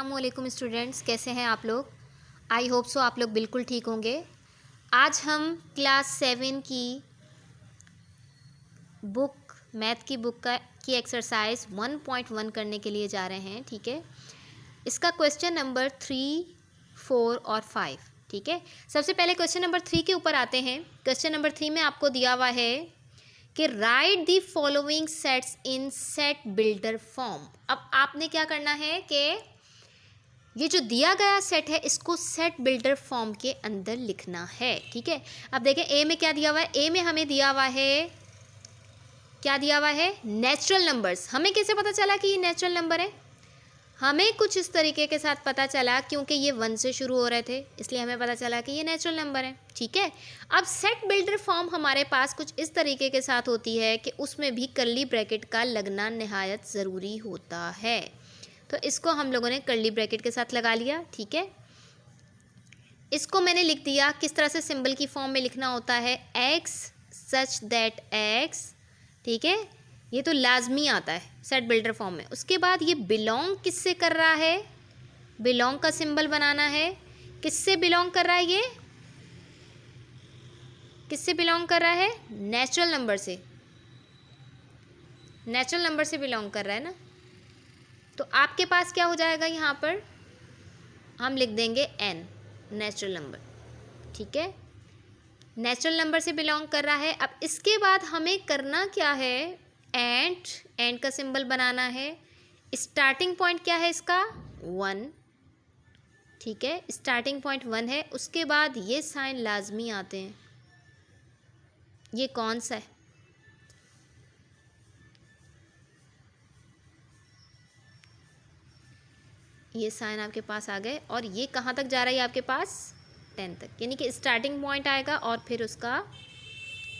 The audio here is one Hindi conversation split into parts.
अस्सलामुअलैकुम स्टूडेंट्स, कैसे हैं आप लोग। आई होप सो आप लोग बिल्कुल ठीक होंगे। आज हम क्लास 7 की बुक मैथ की बुक की एक्सरसाइज 1.1 करने के लिए जा रहे हैं। ठीक है, इसका क्वेश्चन नंबर 3, 4 और 5। ठीक है, सबसे पहले क्वेश्चन नंबर 3 के ऊपर आते हैं। क्वेश्चन नंबर 3 में आपको दिया हुआ है कि right the following sets in set builder form. अब आपने क्या करना है कि ये जो दिया गया सेट है इसको सेट बिल्डर फॉर्म के अंदर लिखना है। ठीक है, अब देखें ए में क्या दिया हुआ है। ए में हमें दिया हुआ है, क्या दिया हुआ है, नेचुरल नंबर्स। हमें कैसे पता चला कि ये नेचुरल नंबर है? हमें कुछ इस तरीके के साथ पता चला, क्योंकि ये 1 से शुरू हो रहे थे इसलिए हमें पता चला कि ये नेचुरल नंबर है। ठीक है, अब सेट बिल्डर फॉर्म हमारे पास कुछ इस तरीके के साथ होती है कि उसमें भी कर्ली ब्रैकेट का लगना निहायत ज़रूरी होता है। तो इसको हम लोगों ने कर्ली ब्रैकेट के साथ लगा लिया। ठीक है, इसको मैंने लिख दिया। किस तरह से सिंबल की फॉर्म में लिखना होता है, एक्स सच दैट एक्स। ठीक है, ये तो लाजमी आता है सेट बिल्डर फॉर्म में। उसके बाद ये बिलोंग किससे कर रहा है, बिलोंग का सिंबल बनाना है। किससे बिलोंग कर रहा है, ये किससे बिलोंग कर रहा है, नेचुरल नंबर से। नेचुरल नंबर से बिलोंग कर रहा है ना, तो आपके पास क्या हो जाएगा, यहाँ पर हम लिख देंगे n, नेचुरल नंबर। ठीक है, नेचुरल नंबर से बिलोंग कर रहा है। अब इसके बाद हमें करना क्या है, एंड का सिंबल बनाना है। स्टार्टिंग पॉइंट क्या है इसका, 1। ठीक है, स्टार्टिंग पॉइंट 1 है। उसके बाद ये साइन लाजमी आते हैं। ये कौन सा है, ये साइन आपके पास आ गए। और ये कहाँ तक जा रहा है आपके पास, 10 तक, यानी कि स्टार्टिंग पॉइंट आएगा और फिर उसका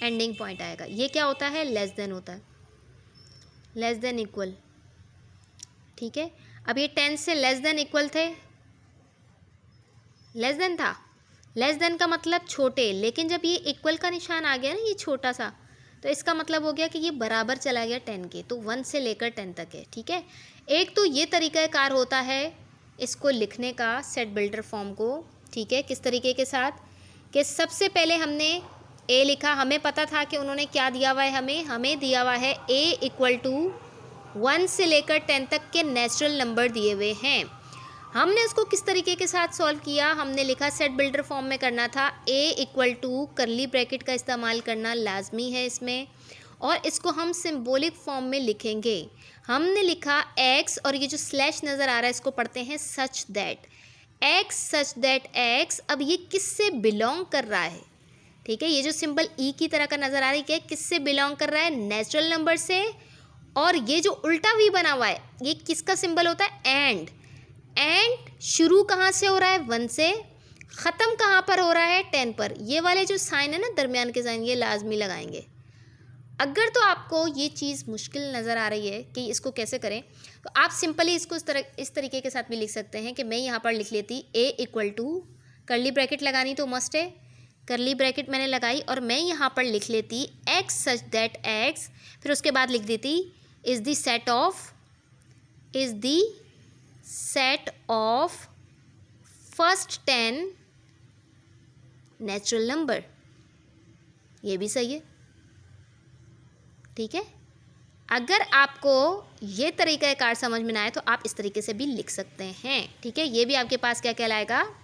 एंडिंग पॉइंट आएगा। ये क्या होता है, लेस देन होता है, लेस देन इक्वल। ठीक है, अब ये 10 से लेस देन इक्वल थे, लेस देन था। लेस देन का मतलब छोटे, लेकिन जब ये इक्वल का निशान आ गया ना, ये छोटा सा, तो इसका मतलब हो गया कि ये बराबर चला गया 10 के। तो 1 से लेकर 10 तक है। ठीक है, एक तो ये तरीक़ाकार होता है इसको लिखने का, सेट बिल्डर फॉर्म को। ठीक है, किस तरीके के साथ कि सबसे पहले हमने ए लिखा। हमें पता था कि उन्होंने क्या दिया हुआ है, हमें दिया हुआ है ए इक्वल टू 1 से लेकर 10 तक के नेचुरल नंबर दिए हुए हैं। हमने उसको किस तरीके के साथ सॉल्व किया, हमने लिखा सेट बिल्डर फॉर्म में करना था। ए इक्वल टू कर्ली ब्रैकेट का इस्तेमाल करना लाजमी है इसमें, और इसको हम सिंबॉलिक फॉर्म में लिखेंगे। हमने लिखा एक्स, और ये जो स्लैश नज़र आ रहा है इसको पढ़ते हैं सच that x, such that x. अब ये किससे बिलोंग कर रहा है, ठीक है, ये जो सिंबल ई की तरह का नज़र आ रहा है, किससे बिलोंग कर रहा है, नेचुरल नंबर से। और ये जो उल्टा वी बना हुआ है ये किसका सिंबल होता है, एंड शुरू कहाँ से हो रहा है, 1 से, ख़त्म कहाँ पर हो रहा है, 10 पर। ये वाले जो साइन है ना, दरमियान के साइन, ये लाजमी लगाएंगे। अगर तो आपको ये चीज़ मुश्किल नज़र आ रही है कि इसको कैसे करें, तो आप सिंपली इसको इस तरीके के साथ भी लिख सकते हैं कि मैं यहाँ पर लिख लेती ए इक्वल टू, कर्ली ब्रैकेट लगानी तो मस्ट है, कर्ली ब्रैकेट मैंने लगाई, और मैं यहाँ पर लिख लेती एक्स सच दैट एक्स। फिर उसके बाद लिख देती is the set of first 10 natural number. ये भी सही है। ठीक है, अगर आपको ये तरीक़ाकार समझ में ना आए तो आप इस तरीके से भी लिख सकते हैं। ठीक है, ये भी आपके पास क्या कहलाएगा,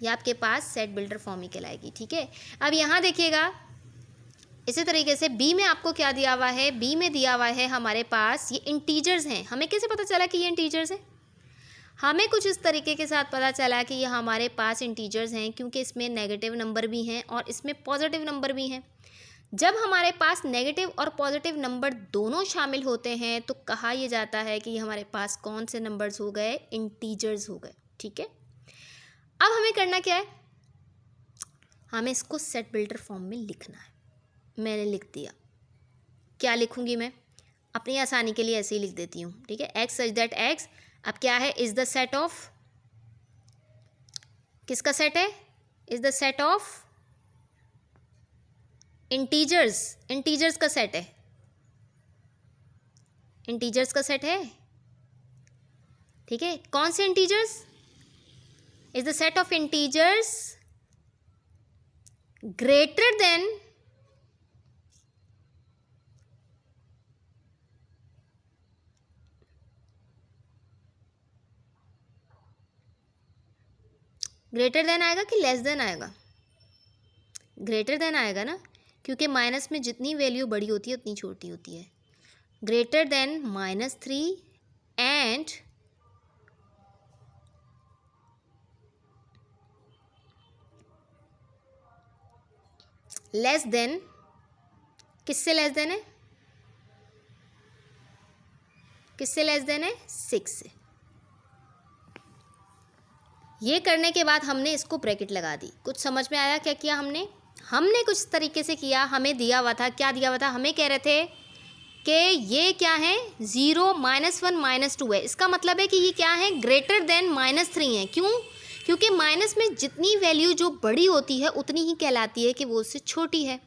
ये आपके पास सेट बिल्डर फॉर्म ही कहलाएगी। ठीक है, अब यहाँ देखिएगा, इसी तरीके से बी में आपको क्या दिया हुआ है, बी में दिया हुआ है हमारे पास ये इंटीजर्स हैं। हमें कैसे पता चला कि ये इंटीजर्स हैं, हमें कुछ इस तरीके के साथ पता चला कि ये हमारे पास इंटीजर्स हैं, क्योंकि इसमें नेगेटिव नंबर भी हैं और इसमें पॉजिटिव नंबर भी हैं। जब हमारे पास नेगेटिव और पॉजिटिव नंबर दोनों शामिल होते हैं तो कहा यह जाता है कि ये हमारे पास कौन से नंबर्स हो गए, इंटीजर्स हो गए। ठीक है, अब हमें करना क्या है, हमें इसको सेट बिल्डर फॉर्म में लिखना है। मैंने लिख दिया, क्या लिखूंगी मैं, अपनी आसानी के लिए ऐसे ही लिख देती हूँ। ठीक है, एक्स सच दैट एक्स। अब क्या है, इज़ द सेट ऑफ, किसका सेट है, is the set of integers, integers का सेट है, इंटीजर्स का सेट है। ठीक है, कौन से integers? Is the set of integers greater than आएगा कि लेस देन आएगा? ग्रेटर देन आएगा ना, क्योंकि माइनस में जितनी वैल्यू बड़ी होती है उतनी छोटी होती है। Greater than -3 and less than, किससे लेस देन है? किससे लेस देन है? 6 से। ये करने के बाद हमने इसको ब्रैकेट लगा दी। कुछ समझ में आया क्या किया हमने? हमने कुछ तरीके से किया, हमें दिया हुआ था, क्या दिया हुआ था? हमें कह रहे थे कि ये क्या है? 0, -1, -2 है। इसका मतलब है कि ये क्या है? ग्रेटर देन -3 है। क्यों? क्योंकि माइनस में जितनी वैल्यू जो बड़ी होती है उतनी ही कहलाती है कि वो उससे छोटी है।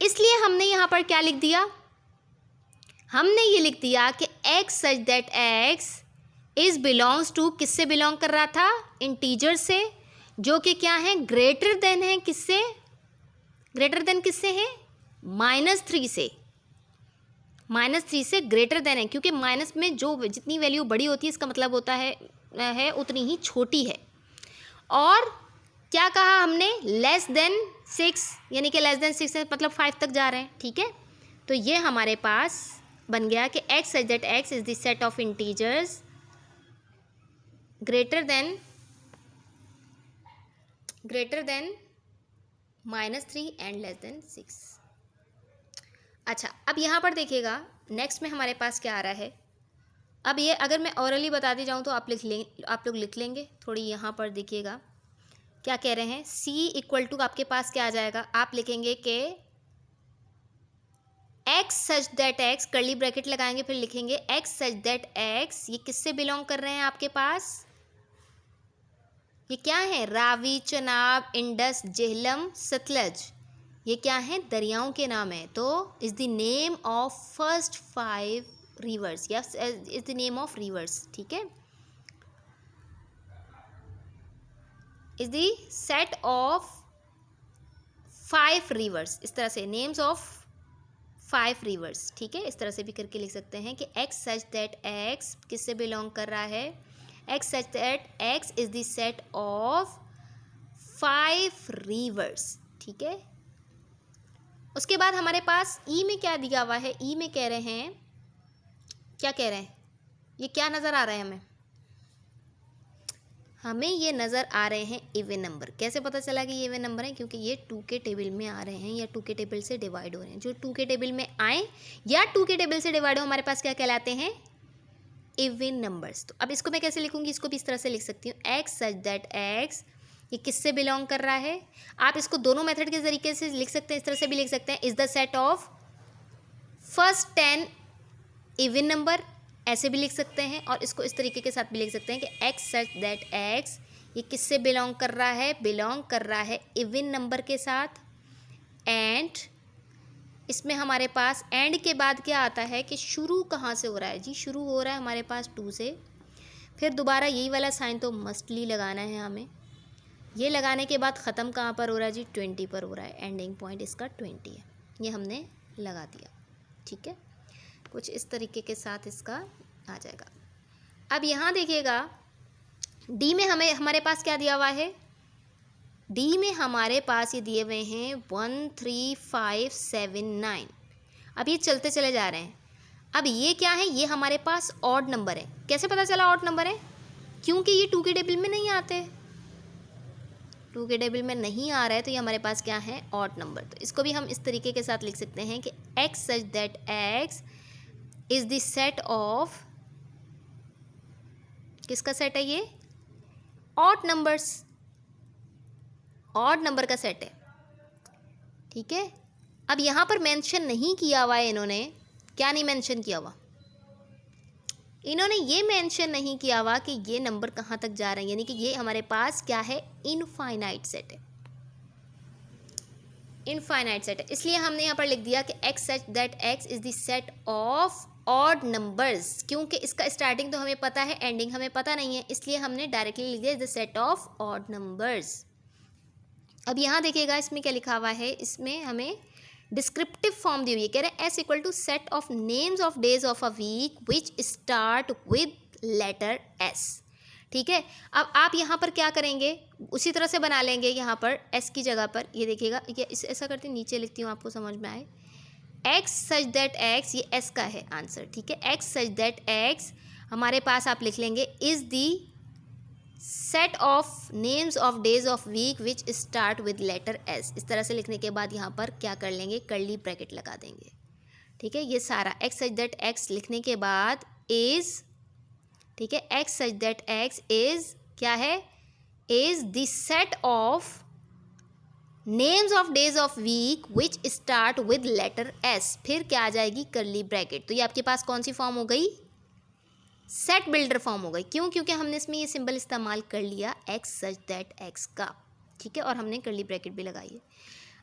इसलिए हमने यहाँ पर क्या लिख दिया? हमने ये लिख दिया कि x such that x is belongs to, किससे बिलोंग कर रहा था? इंटीजर से, जो कि क्या है? ग्रेटर देन है। किससे? ग्रेटर देन किससे है? -3 से। -3 से ग्रेटर देन है, क्योंकि माइनस में जो जितनी वैल्यू बड़ी होती है इसका मतलब होता है उतनी ही छोटी है। और क्या कहा हमने? लेस देन 6, यानी कि लेस देन 6 है मतलब 5 तक जा रहे हैं। ठीक है, तो ये हमारे पास बन गया कि x such that x is the set of integers greater than -3 and less than 6। अच्छा, अब यहाँ पर देखिएगा नेक्स्ट में हमारे पास क्या आ रहा है। अब ये अगर मैं ओरली बताती जाऊँ तो आप लोग लिख लेंगे। थोड़ी यहाँ पर देखिएगा क्या कह रहे हैं। c इक्वल टू आपके पास क्या आ जाएगा? आप लिखेंगे कि x such that x, curly bracket लगाएंगे, फिर लिखेंगे x सच दैट x, ये किससे बिलोंग कर रहे हैं आपके पास? ये क्या है? रावी, चनाब, इंडस, झेलम, सतलज, ये क्या है? दरियाओं के नाम है। तो is the name of first 5 reverse, yes is the name of reverse. ठीक है, is the set of 5 reverse, इस तरह से नेम्स ऑफ 5 रिवर्स। ठीक है, इस तरह से भी करके लिख सकते हैं कि x सच दैट x किससे बिलोंग कर रहा है? x such that x is the set of 5 reverse. ठीक है, उसके बाद हमारे पास ई में क्या दिया हुआ है? ई में कह रहे हैं, क्या कह रहे हैं? ये क्या नज़र आ रहा है हमें? हमें ये नज़र आ रहे हैं इवन नंबर। कैसे पता चला कि ये इवन नंबर है? क्योंकि ये 2 के टेबल में आ रहे हैं या 2 के टेबल से डिवाइड हो रहे हैं। जो 2 के टेबल में आए या 2 के टेबल से डिवाइड हो, हमारे पास क्या कहलाते हैं? Even numbers. तो अब इसको मैं कैसे लिखूंगी? इसको भी इस तरह से लिख सकती हूँ, x सच दैट x, ये किससे बिलोंग कर रहा है? आप इसको दोनों मेथड के तरीके से लिख सकते हैं, इस तरह से भी लिख सकते हैं, is the set of first 10 even number, ऐसे भी लिख सकते हैं। और इसको इस तरीके के साथ भी लिख सकते हैं कि x सच दैट x, ये किससे बिलोंग कर रहा है? बिलोंग कर रहा है इवन नंबर के साथ। एंड इसमें हमारे पास एंड के बाद क्या आता है कि शुरू कहाँ से हो रहा है? जी शुरू हो रहा है हमारे पास 2 से। फिर दोबारा यही वाला साइन तो मस्टली लगाना है हमें। ये लगाने के बाद ख़त्म कहाँ पर हो रहा है? जी 20 पर हो रहा है। एंडिंग पॉइंट इसका 20 है, ये हमने लगा दिया। ठीक है, कुछ इस तरीके के साथ इसका आ जाएगा। अब यहाँ देखिएगा डी में हमारे पास क्या दिया हुआ है? डी में हमारे पास ये दिए हुए हैं 1 3 5 7 9। अब ये चलते चले जा रहे हैं। अब ये क्या है? ये हमारे पास ऑड नंबर है। कैसे पता चला ऑड नंबर है? क्योंकि ये 2 के टेबल में नहीं आते। 2 के टेबल में नहीं आ रहा है तो ये हमारे पास क्या है? Odd number. तो इसको भी हम इस तरीके के साथ लिख सकते हैं कि x such that x is the set of, किसका सेट है ये? ऑड नंबर्स, ऑड नंबर का सेट है। ठीक है, अब यहाँ पर मेंशन नहीं किया हुआ है इन्होंने। क्या नहीं मेंशन किया हुआ? इन्होंने ये मेंशन नहीं किया हुआ कि ये नंबर कहाँ तक जा रहे हैं, यानी कि ये हमारे पास क्या है? इनफाइनाइट सेट है। इनफाइनाइट सेट है, इसलिए हमने यहाँ पर लिख दिया कि x such that x is the set of odd numbers, क्योंकि इसका स्टार्टिंग तो हमें पता है, एंडिंग हमें पता नहीं है, इसलिए हमने डायरेक्टली लिख दिया the set of odd numbers. अब यहाँ देखिएगा इसमें क्या लिखा हुआ है, इसमें हमें डिस्क्रिप्टिव फॉर्म दी हुई है, कह रहे हैं S equal to set of names of days of a week which start with letter S. ठीक है, अब आप यहाँ पर क्या करेंगे, उसी तरह से बना लेंगे, यहाँ पर एस की जगह पर ये देखिएगा, ये ऐसा करते नीचे लिखती हूँ आपको समझ में आए, एक्स सच दैट एक्स, ये एस का है आंसर, ठीक है, एक्स सच दैट एक्स हमारे पास आप लिख लेंगे is the set of names of days of week which start with letter S. इस तरह से लिखने के बाद यहाँ पर क्या कर लेंगे, कर्ली ब्रैकेट लगा देंगे। ठीक है, ये सारा एक्स सच दैट एक्स लिखने के बाद इज़, ठीक है, x such that x is क्या है, is the set of names of days of week which start with letter S, फिर क्या आ जाएगी, कर्ली ब्रैकेट। तो ये आपके पास कौन सी फॉर्म हो गई, सेट बिल्डर फॉर्म हो गई। क्यों, क्योंकि हमने इसमें ये सिंबल इस्तेमाल कर लिया एक्स सच दैट एक्स का, ठीक है, और हमने कर्ली ब्रैकेट भी लगाई है।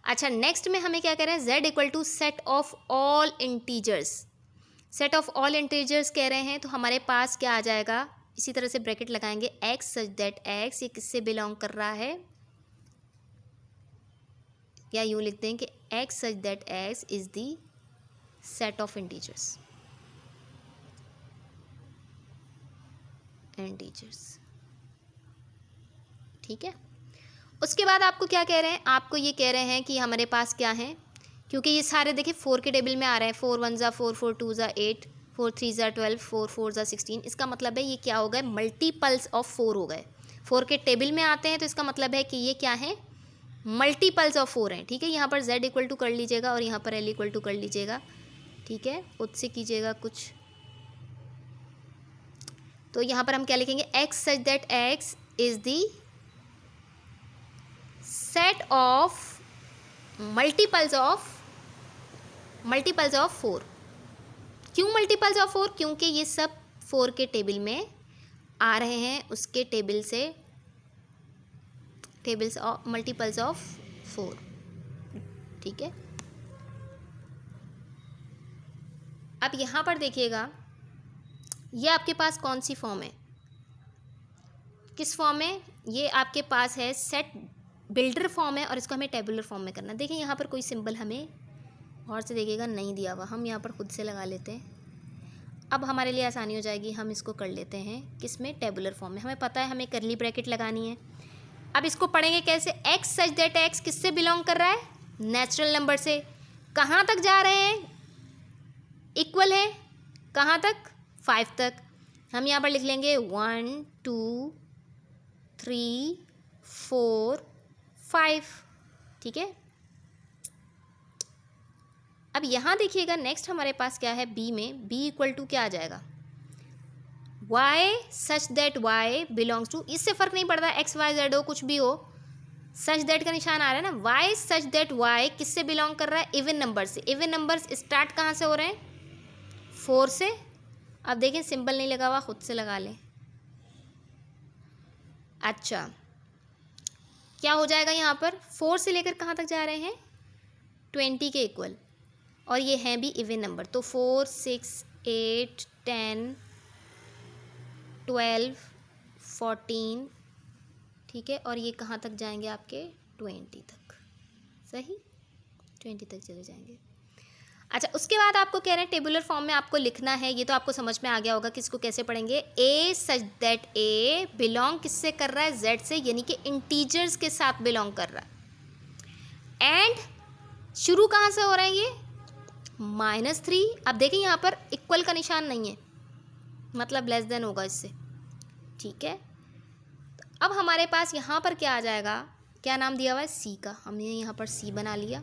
अच्छा, नेक्स्ट में हमें क्या कह रहे हैं, Z equal to set of all integers, set of all integers कह रहे हैं, तो हमारे पास क्या आ जाएगा, इसी तरह से ब्रैकेट लगाएंगे, एक्स सच दैट एक्स ये किससे बिलोंग कर रहा है, या यूँ लिखते हैं कि x such that x is the set of integers, ठीक है। उसके बाद आपको क्या कह रहे हैं, आपको ये कह रहे हैं कि हमारे पास क्या है, क्योंकि ये सारे देखिए 4 के टेबल में आ रहे हैं, 4 1 ज़ा 4, 4 2 ज़ा 8, 4 3 ज़ा 12, 4 4 ज़ा 16, इसका मतलब है ये क्या हो गए, मल्टीपल्स ऑफ 4 हो गए। 4 के टेबल में आते हैं तो इसका मतलब है कि ये क्या है, मल्टीपल्स ऑफ 4 हैं। ठीक है, यहाँ पर z इक्वल टू कर लीजिएगा और यहाँ पर l इक्वल टू कर लीजिएगा, ठीक है, उससे कीजिएगा कुछ, तो यहाँ पर हम क्या लिखेंगे, x such that x is the set of multiples of 4। क्यों मल्टीपल्स ऑफ 4, क्योंकि ये सब 4 के टेबल में आ रहे हैं, उसके टेबल्स ऑफ मल्टीपल्स ऑफ 4, ठीक है। अब यहाँ पर देखिएगा, ये आपके पास कौन सी फॉर्म है, किस फॉर्म है, ये आपके पास है सेट बिल्डर फॉर्म है, और इसको हमें टेबुलर फॉर्म में करना है। देखिए यहाँ पर कोई सिंबल हमें और से देखिएगा नहीं दिया हुआ, हम यहाँ पर खुद से लगा लेते हैं। अब हमारे लिए आसानी हो जाएगी, हम इसको कर लेते हैं किस में, टेबुलर फॉर्म में। हमें पता है हमें कर्ली ब्रैकेट लगानी है। अब इसको पढ़ेंगे कैसे, एक्स सच दैट एक्स किससे बिलोंग कर रहा है, नेचुरल नंबर से। कहाँ तक जा रहे हैं, इक्वल है, कहाँ तक, 5 तक। हम यहाँ पर लिख लेंगे 1 2 3 4 5, ठीक है। अब यहाँ देखिएगा नेक्स्ट हमारे पास क्या है, बी में, बी इक्वल टू क्या आ जाएगा, y such that y belongs to, इससे फ़र्क नहीं पड़ता एक्स वाई जेड हो, कुछ भी हो, सच दैट का निशान आ रहा है ना, वाई सच दैट वाई किससे बिलोंग कर रहा है, इवन नंबर से। इवन नंबर्स स्टार्ट कहाँ से हो रहे हैं, 4 से। अब देखें सिंबल नहीं लगा हुआ, खुद से लगा लें। अच्छा, क्या हो जाएगा यहाँ पर, 4 से लेकर कहाँ तक जा रहे हैं, 20 के इक्वल, और ये हैं भी इवन नंबर, तो 4 6 8 10 12 14, ठीक है, और ये कहाँ तक जाएंगे आपके 20 तक, सही 20 तक चले जाएंगे। अच्छा, उसके बाद आपको कह रहे हैं टेबुलर फॉर्म में आपको लिखना है, ये तो आपको समझ में आ गया होगा कि इसको कैसे पढ़ेंगे, ए सच दैट ए बिलोंग किससे कर रहा है, जेड से, यानी कि इंटीजर्स के साथ बिलोंग कर रहा है। एंड शुरू कहाँ से हो रहा है ये, -3। अब देखिए यहाँ पर इक्वल का निशान नहीं है, मतलब लेस देन होगा इससे, ठीक है। तो अब हमारे पास यहाँ पर क्या आ जाएगा, क्या नाम दिया हुआ है, सी का, हमने यहाँ पर सी बना लिया,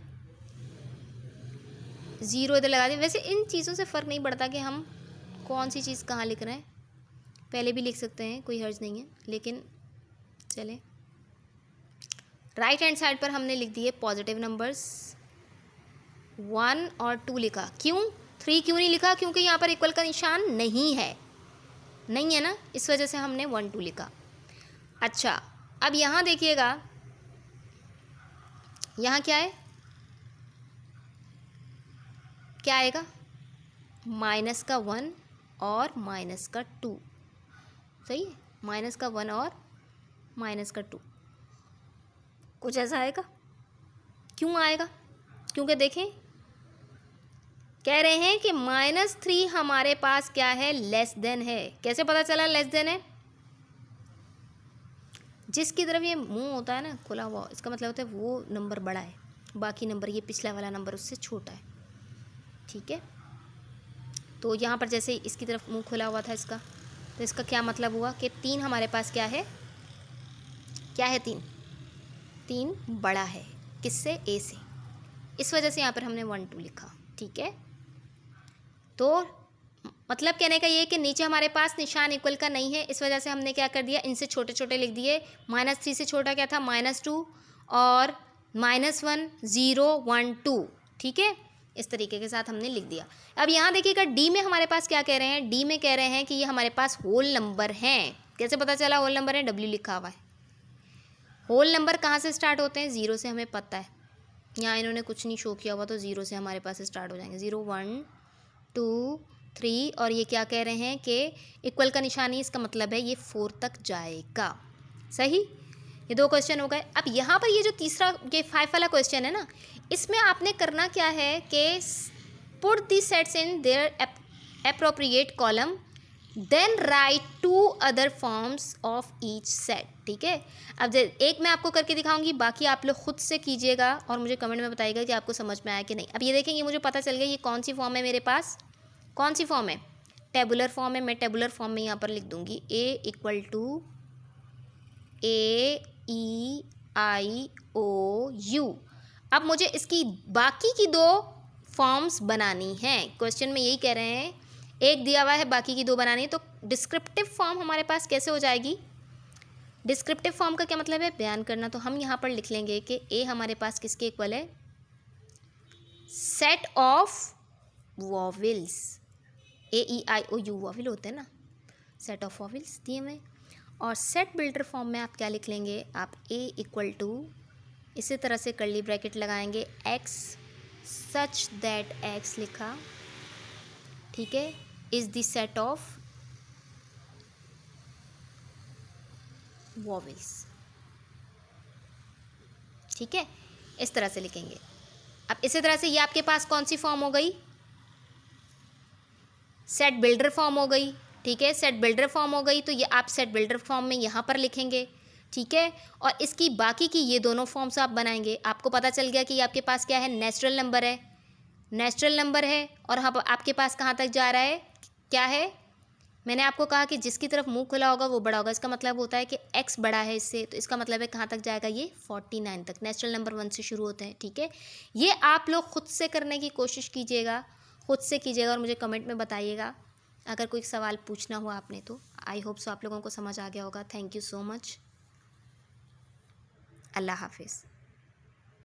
0 इधर लगा दिया। वैसे इन चीज़ों से फ़र्क नहीं पड़ता कि हम कौन सी चीज़ कहाँ लिख रहे हैं, पहले भी लिख सकते हैं, कोई हर्ज नहीं है, लेकिन चले राइट हैंड साइड पर हमने लिख दिए पॉजिटिव नंबर्स, 1 और 2 लिखा। क्यों 3 क्यों नहीं लिखा, क्योंकि यहाँ पर इक्वल का निशान नहीं है ना, इस वजह से हमने 1 2 लिखा। अच्छा, अब यहाँ देखिएगा, यहाँ क्या है, क्या आएगा, माइनस का 1 और माइनस का 2, सही है, माइनस का 1 और माइनस का 2, कुछ ऐसा आएगा। क्यों आएगा? क्योंकि देखें कह रहे हैं कि -3 हमारे पास क्या है, लेस देन है। कैसे पता चला लेस देन है? जिसकी तरफ ये मुंह होता है ना खुला हुआ, इसका मतलब होता है वो नंबर बड़ा है, बाकी नंबर ये पिछला वाला नंबर उससे छोटा है, ठीक है। तो यहाँ पर जैसे इसकी तरफ मुंह खुला हुआ था इसका, तो इसका क्या मतलब हुआ कि 3 हमारे पास क्या है, क्या है 3 बड़ा है किससे, ए से, इस वजह से यहाँ पर हमने 1 2 लिखा, ठीक है। तो मतलब कहने का ये कि नीचे हमारे पास निशान इक्वल का नहीं है, इस वजह से हमने क्या कर दिया, इनसे छोटे छोटे लिख दिए। -3 से छोटा क्या था, -2 और -1 0 1 2, ठीक है, इस तरीके के साथ हमने लिख दिया। अब यहाँ देखिएगा डी में हमारे पास क्या कह रहे हैं, डी में कह रहे हैं कि ये हमारे पास होल नंबर हैं। कैसे पता चला होल नंबर है, डब्ल्यू लिखा हुआ है। होल नंबर कहाँ से स्टार्ट होते हैं, 0 से, हमें पता है। यहाँ इन्होंने कुछ नहीं शो किया हुआ, तो 0 से हमारे पास स्टार्ट हो जाएंगे, 0 1 2 3, और ये क्या कह रहे हैं कि इक्वल का निशानी, इसका मतलब है ये 4 तक जाएगा, सही। ये 2 क्वेश्चन हो गए। अब यहाँ पर ये जो तीसरा, ये 5 वाला क्वेश्चन है ना, इसमें आपने करना क्या है कि put the sets in their appropriate column, then write 2 other forms of each set, ठीक है। अब एक मैं आपको करके दिखाऊंगी, बाकी आप लोग खुद से कीजिएगा और मुझे कमेंट में बताइएगा कि आपको समझ में आया कि नहीं। अब ये देखेंगे, मुझे पता चल गया ये कौन सी फॉर्म है मेरे पास, कौन सी फॉर्म है, टेबुलर फॉर्म है। मैं टेबुलर फॉर्म में यहाँ पर लिख दूंगी A = AEIOU। अब मुझे इसकी बाकी की 2 फॉर्म्स बनानी हैं। क्वेश्चन में यही कह रहे हैं, एक दिया हुआ है, बाकी की 2 बनानी है। तो डिस्क्रिप्टिव फॉर्म हमारे पास कैसे हो जाएगी, डिस्क्रिप्टिव फॉर्म का क्या मतलब है, बयान करना। तो हम यहाँ पर लिख लेंगे कि ए हमारे पास किसके इक्वल है, सेट ऑफ वॉविल्स, AEIOU वॉविल होते हैं ना, सेट ऑफ वॉविल्स दिए हुए। और सेट बिल्डर फॉर्म में आप क्या लिख लेंगे, आप A = इसी तरह से कर्ली ब्रैकेट लगाएंगे, X सच दैट X लिखा, ठीक है, इज द सेट ऑफ वॉविल्स, ठीक है, इस तरह से लिखेंगे। अब इसी तरह से ये आपके पास कौन सी फॉर्म हो गई, सेट बिल्डर फॉर्म हो गई, ठीक है, सेट बिल्डर फॉर्म हो गई। तो ये आप सेट बिल्डर फॉर्म में यहाँ पर लिखेंगे, ठीक है। और इसकी बाकी की ये दोनों फॉर्म्स आप बनाएंगे। आपको पता चल गया कि ये आपके पास क्या है, नेचुरल नंबर है, नेचुरल नंबर है। और हाँ, आपके पास कहाँ तक जा रहा है, क्या है, मैंने आपको कहा कि जिसकी तरफ मुंह खुला होगा वो बड़ा होगा। इसका मतलब होता है कि x बड़ा है इससे, तो इसका मतलब है कहाँ तक जाएगा, ये 49 तक। नेचुरल नंबर 1 से शुरू होते हैं, ठीक है। ये आप लोग खुद से करने की कोशिश कीजिएगा, खुद से कीजिएगा और मुझे कमेंट में बताइएगा अगर कोई सवाल पूछना हुआ आपने तो। आई होप सो आप लोगों को समझ आ गया होगा। Thank you so much. अल्लाह हाफिज़।